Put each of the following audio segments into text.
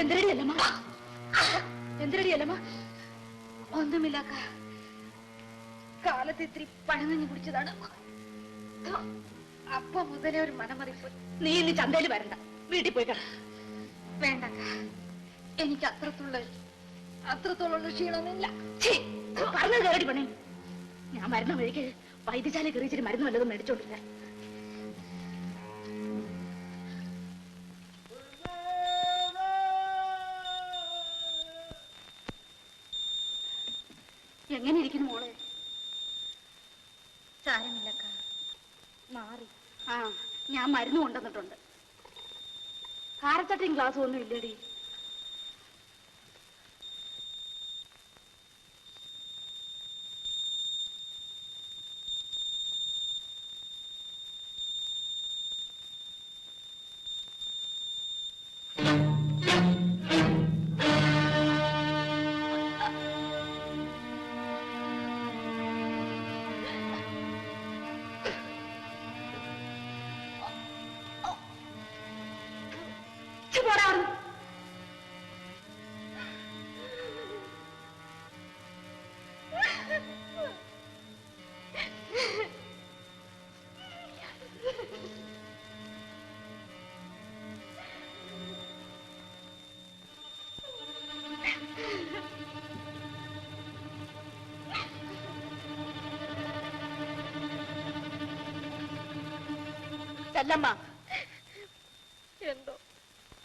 എന്തിനടിയല്ലമ്മ? എന്തിനടിയല്ലമ്മ? ഒന്നുമില്ല. കാലത്ത് ഇത്തിരി പഴങ്ങഞ്ഞു കുടിച്ചതാണ്. അപ്പൊ മുതലേ ഒരു മനമറിപ്പ്. നീ ഇന്ന് ചന്തയിൽ വരണ്ട, വീട്ടിൽ പോയി കിട. വേണ്ട, എനിക്ക് അത്രത്തോളം ക്ഷീണമൊന്നുമില്ല. പറഞ്ഞത് കേടി പണി. ഞാൻ മരുന്ന വഴിക്ക് വൈദ്യശാല കയറിച്ചിട്ട് മരുന്ന് വല്ലതും മേടിച്ചോണ്ടില്ല. എങ്ങനെ ഇരിക്കുന്നു മോളെ? സാരമില്ലക്ക, മാറി. ആ, ഞാൻ മരുന്ന് കൊണ്ടുവന്നിട്ടുണ്ട്. കാരച്ചട്ടയും ഗ്ലാസും ഒന്നും ഇല്ലേടി? ചെല്ലമ്മ, എന്തോ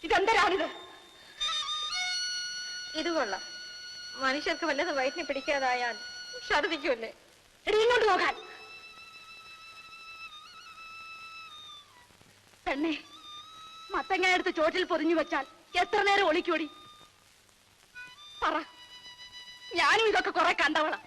ഇതെന്തരാണിത്? ഇത് കൊള്ളാം. മനുഷ്യർക്ക് വല്ലതും വയറ്റിനെ പിടിക്കാതായാൽ ഛർദിക്കുമല്ലേ? ഇങ്ങോട്ട് നോക്കാൻ. പെണ്ണെ, മത്തങ്ങ എടുത്ത് ചോട്ടിൽ പൊതിഞ്ഞു വെച്ചാൽ എത്ര നേരം ഒളിക്കോടി? പറ. ഞാനും ഇതൊക്കെ കുറെ കണ്ടവളാ.